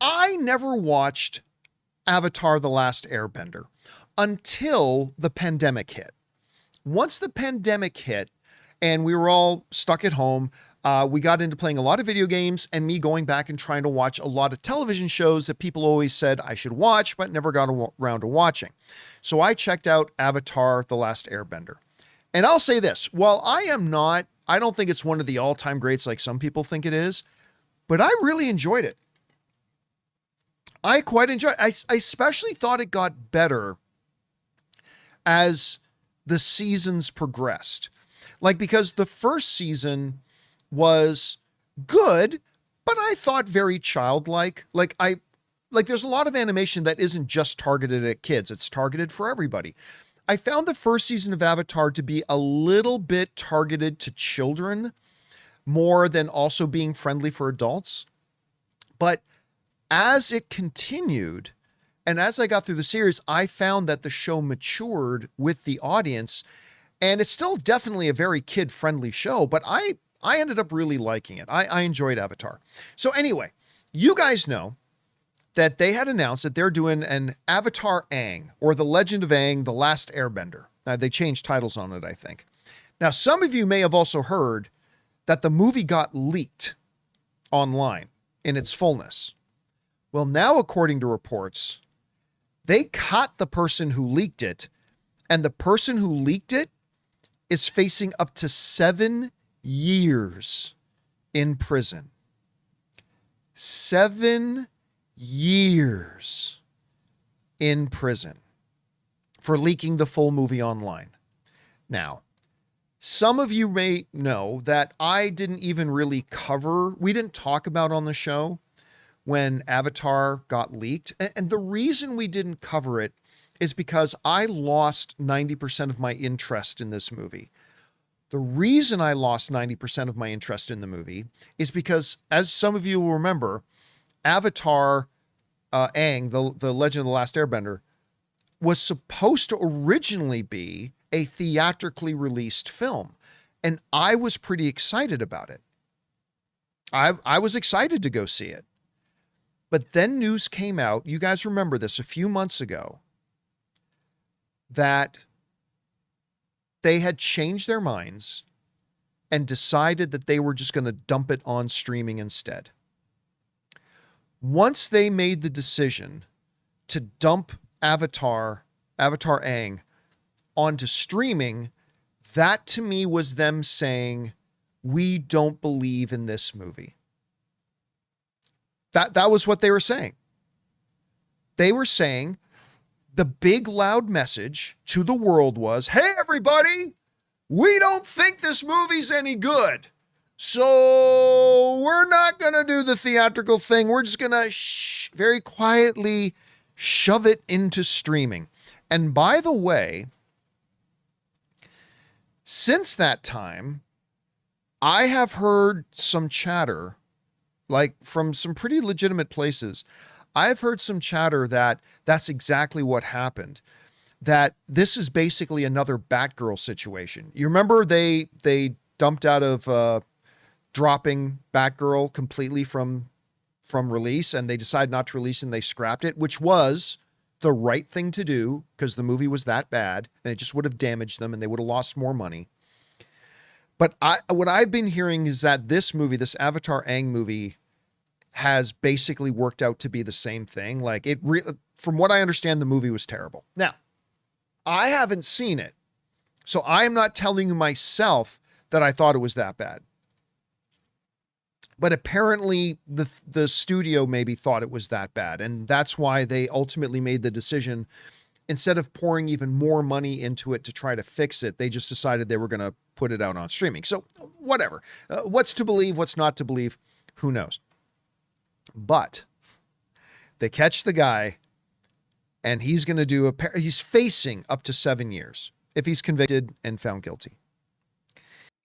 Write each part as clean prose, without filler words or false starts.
I never watched Avatar: The Last Airbender until the pandemic hit. Once the pandemic hit and we were all stuck at home, we got into playing a lot of video games and me going back and trying to watch a lot of television shows that people always said I should watch, but never got around to watching. So I checked out Avatar: The Last Airbender. And I'll say this, while I don't think it's one of the all-time greats like some people think it is, but I really enjoyed it. I quite enjoyed it. I especially thought it got better as the seasons progressed. Like, because the first season was good, but I thought very childlike. Like there's a lot of animation that isn't just targeted at kids. It's targeted for everybody. I found the first season of Avatar to be a little bit targeted to children more than also being friendly for adults. But as it continued, and as I got through the series, I found that the show matured with the audience, and it's still definitely a very kid-friendly show, but I ended up really liking it. I enjoyed Avatar. So anyway, you guys know that they had announced that they're doing an Avatar Aang, or The Legend of Aang, The Last Airbender. Now, they changed titles on it, I think. Now, some of you may have also heard that the movie got leaked online in its fullness. Well, now, according to reports, they caught the person who leaked it, and the person who leaked it is facing up to 7 years in prison. 7 years in prison for leaking the full movie online. Now, some of you may know that I didn't even really we didn't talk about on the show when Avatar got leaked. And the reason we didn't cover it is because I lost 90% of my interest in this movie. The reason I lost 90% of my interest in the movie is because, as some of you will remember, Avatar Aang, the Legend of the Last Airbender, was supposed to originally be a theatrically released film. And I was pretty excited about it. I was excited to go see it. But then news came out, you guys remember this, a few months ago, that they had changed their minds and decided that they were just going to dump it on streaming instead. Once they made the decision to dump Avatar Aang onto streaming, that to me was them saying, we don't believe in this movie. That was what they were saying. They were saying the big loud message to the world was, hey, everybody, we don't think this movie's any good. So we're not going to do the theatrical thing. We're just going to very quietly shove it into streaming. And by the way, since that time, I have heard some chatter, like from some pretty legitimate places. I've heard some chatter that that's exactly what happened. That this is basically another Batgirl situation. You remember they dumped out of dropping Batgirl completely from release, and they decided not to release and they scrapped it, which was the right thing to do because the movie was that bad and it just would have damaged them and they would have lost more money. But what I've been hearing is that this movie, this Avatar Aang movie, has basically worked out to be the same thing. Like from what I understand, the movie was terrible. Now, I haven't seen it, so I am not telling you myself that I thought it was that bad. But apparently the studio maybe thought it was that bad. And that's why they ultimately made the decision, instead of pouring even more money into it to try to fix it, they just decided they were going to put it out on streaming. So whatever, what's to believe, what's not to believe, who knows? But they catch the guy and he's going to he's facing up to 7 years if he's convicted and found guilty.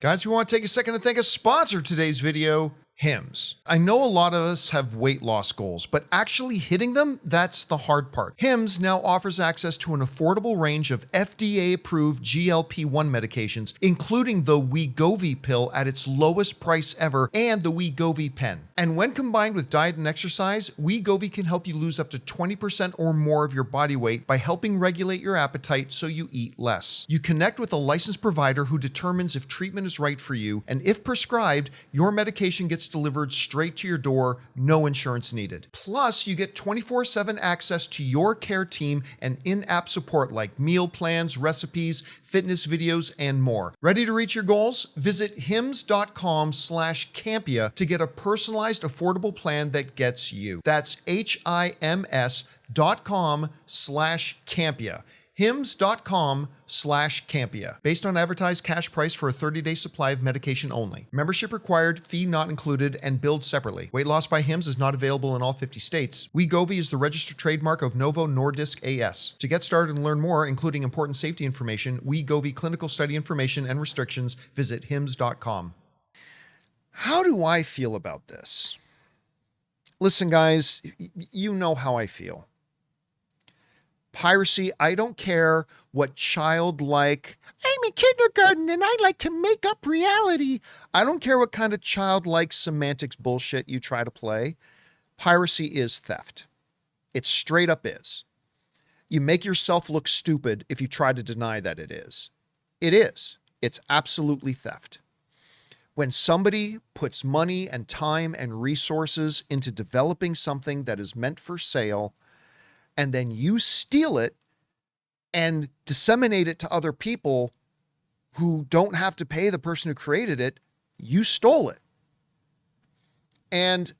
Guys, we want to take a second to thank a sponsor of today's video, Hims. I know a lot of us have weight loss goals, but actually hitting them, that's the hard part. Hims now offers access to an affordable range of FDA-approved GLP-1 medications, including the Wegovy pill at its lowest price ever and the Wegovy pen. And when combined with diet and exercise, Wegovy can help you lose up to 20% or more of your body weight by helping regulate your appetite so you eat less. You connect with a licensed provider who determines if treatment is right for you, and if prescribed, your medication gets delivered straight to your door, no insurance needed. Plus, you get 24/7 access to your care team and in-app support like meal plans, recipes, fitness videos, and more. Ready to reach your goals? Visit hims.com/Campea to get a personalized, affordable plan that gets you. That's HIMS.com/Campea. hims.com/Campea. Based on advertised cash price for a 30-day supply of medication only. Membership required, fee not included, and billed separately. Weight loss by Hims is not available in all 50 states. Wegovy is the registered trademark of Novo Nordisk AS. To get started and learn more, including important safety information, Wegovy clinical study information and restrictions, visit hims.com. How do I feel about this? Listen, guys, you know how I feel. Piracy, I don't care what childlike, I'm in kindergarten and I like to make up reality. I don't care what kind of childlike semantics bullshit you try to play. Piracy is theft. It straight up is. You make yourself look stupid if you try to deny that it is. It is. It's absolutely theft. When somebody puts money and time and resources into developing something that is meant for sale, and then you steal it and disseminate it to other people who don't have to pay the person who created it, you stole it. And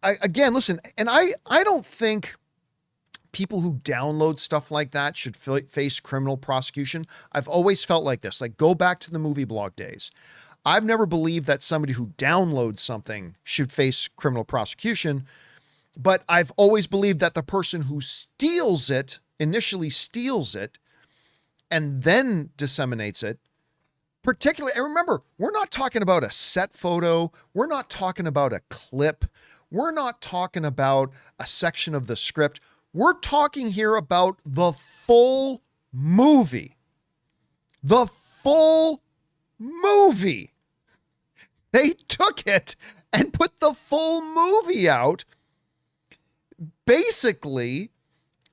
again, listen, and I don't think people who download stuff like that should face criminal prosecution. I've always felt like this, like go back to the movie blog days. I've never believed that somebody who downloads something should face criminal prosecution. But I've always believed that the person who steals it, initially steals it, and then disseminates it, particularly, and remember, we're not talking about a set photo. We're not talking about a clip. We're not talking about a section of the script. We're talking here about the full movie. The full movie. They took it and put the full movie out. Basically,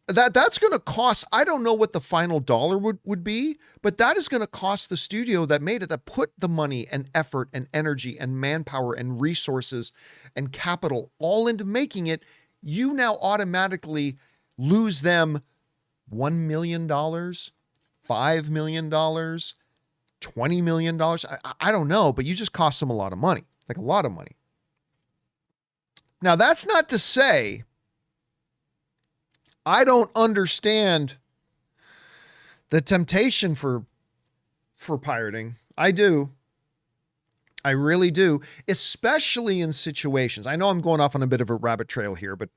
that's going to cost, I don't know what the final dollar would be, but that is going to cost the studio that made it, that put the money and effort and energy and manpower and resources and capital all into making it. You now automatically lose them $1 million, $5 million, $20 million. I don't know, but you just cost them a lot of money, like a lot of money. Now, that's not to say I don't understand the temptation for pirating. I do. I really do, especially in situations. I know I'm going off on a bit of a rabbit trail here, but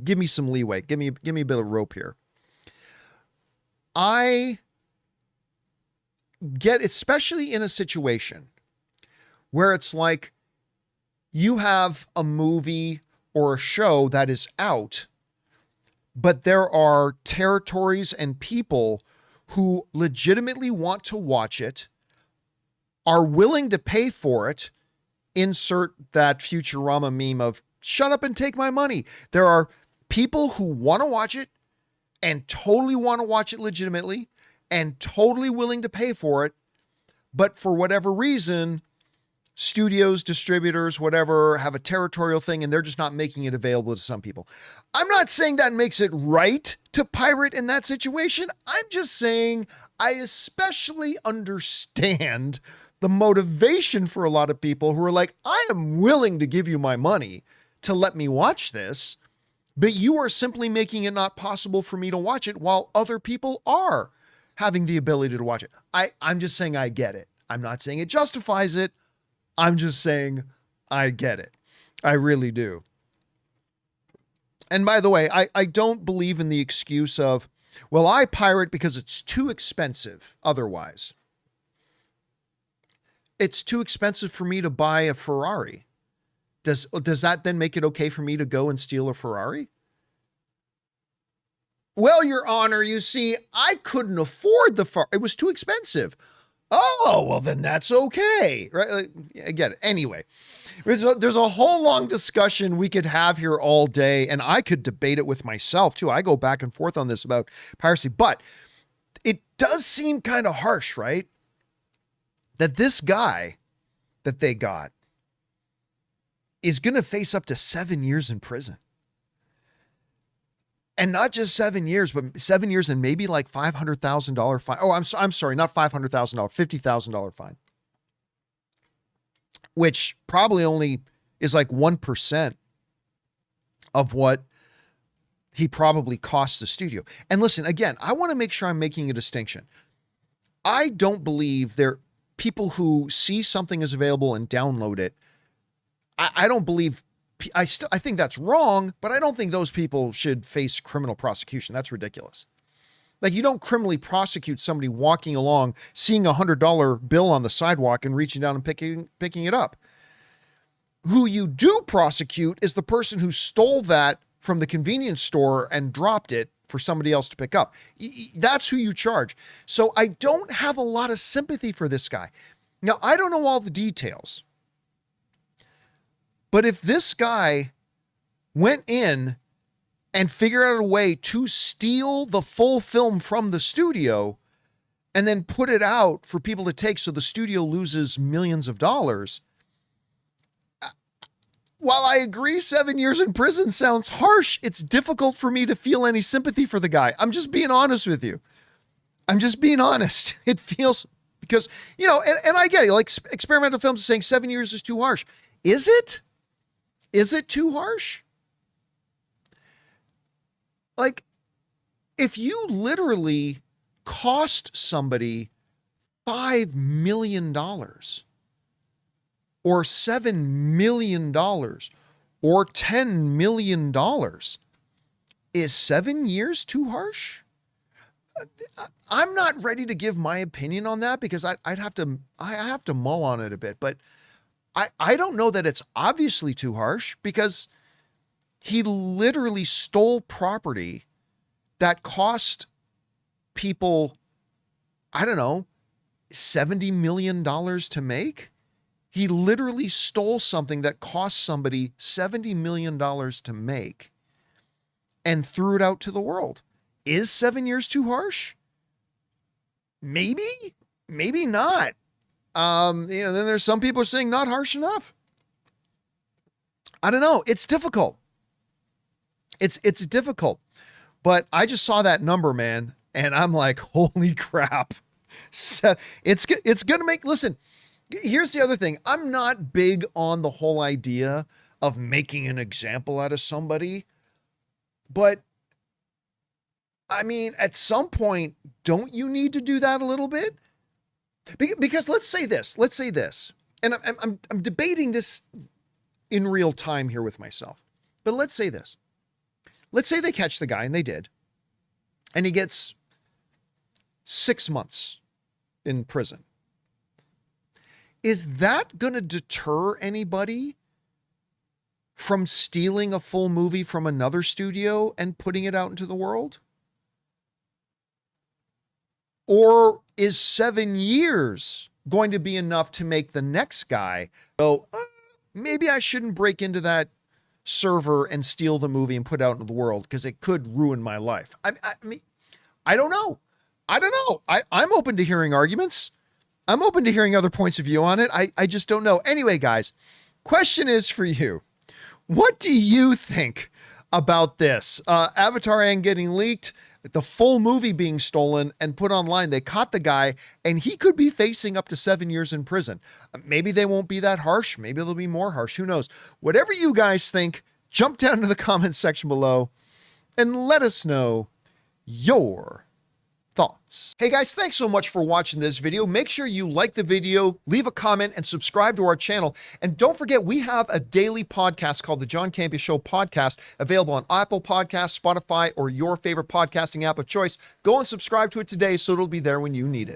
give me some leeway. Give me a bit of rope here. I get, especially in a situation where it's like you have a movie or a show that is out, but there are territories and people who legitimately want to watch it, are willing to pay for it. Insert that Futurama meme of shut up and take my money. There are people who want to watch it and totally want to watch it legitimately and totally willing to pay for it. But for whatever reason, studios, distributors, whatever, have a territorial thing and they're just not making it available to some people. I'm not saying that makes it right to pirate in that situation. I'm just saying I especially understand the motivation for a lot of people who are like, I am willing to give you my money to let me watch this, but you are simply making it not possible for me to watch it while other people are having the ability to watch it. I'm just saying I get it. I'm not saying it justifies it. I'm just saying I get it. I really do. And by the way, I don't believe in the excuse of, well, I pirate because it's too expensive otherwise. it's too expensive for me to buy a Ferrari. Does that then make it okay for me to go and steal a Ferrari? Well, Your Honor, you see, I couldn't afford the Ferrari. It was too expensive. Oh, well, then that's okay. Right? I get it. Anyway, there's a whole long discussion we could have here all day, and I could debate it with myself too. I go back and forth on this about piracy, but it does seem kind of harsh, right? That this guy that they got is going to face up to 7 years in prison. And not just 7 years, but 7 years and maybe like $500,000 fine. Oh, I'm sorry, not $500,000, $50,000 fine. Which probably only is like 1% of what he probably cost the studio. And listen, again, I want to make sure I'm making a distinction. I don't believe there people who see something is available and download it. I don't believe, I think that's wrong, but I don't think those people should face criminal prosecution. That's ridiculous. Like, you don't criminally prosecute somebody walking along, seeing a $100 bill on the sidewalk and reaching down and picking it up. Who you do prosecute is the person who stole that from the convenience store and dropped it for somebody else to pick up. That's who you charge. So I don't have a lot of sympathy for this guy. Now, I don't know all the details, but if this guy went in and figured out a way to steal the full film from the studio and then put it out for people to take so the studio loses millions of dollars, while I agree 7 years in prison sounds harsh, it's difficult for me to feel any sympathy for the guy. I'm just being honest with you. I'm just being honest. It feels, because, you know, and I get it, like experimental films are saying 7 years is too harsh. Is it? Is it too harsh? Like, if you literally cost somebody $5 million or $7 million or $10 million, is 7 years too harsh? I'm not ready to give my opinion on that because I have to mull on it a bit, but I don't know that it's obviously too harsh because he literally stole property that cost people, I don't know, $70 million to make. He literally stole something that cost somebody $70 million to make and threw it out to the world. Is 7 years too harsh? Maybe, maybe not. Then there's some people are saying not harsh enough. I don't know. It's difficult. It's difficult, but I just saw that number, man, and I'm like, holy crap. So it's going to make, listen, here's the other thing. I'm not big on the whole idea of making an example out of somebody, but I mean, at some point, don't you need to do that a little bit? Because let's say this, and I'm debating this in real time here with myself, but let's say this. Let's say they catch the guy, and they did, and he gets 6 months in prison. Is that going to deter anybody from stealing a full movie from another studio and putting it out into the world? Or is 7 years going to be enough to make the next guy go, maybe I shouldn't break into that server and steal the movie and put it out into the world because it could ruin my life? I mean, I don't know. I'm open to hearing arguments. I'm open to hearing other points of view on it. I just don't know. Anyway, guys, question is for you. What do you think about this? Avatar Aang getting leaked, the full movie being stolen and put online. They caught the guy, and he could be facing up to 7 years in prison. Maybe they won't be that harsh. Maybe they'll be more harsh. Who knows? Whatever you guys think, jump down to the comments section below and let us know your thoughts. Hey guys, thanks so much for watching this video. Make sure you like the video, leave a comment, and subscribe to our channel. And don't forget, we have a daily podcast called the John Campea Show podcast, available on Apple Podcasts, Spotify, or your favorite podcasting app of choice. Go and subscribe to it today so it'll be there when you need it.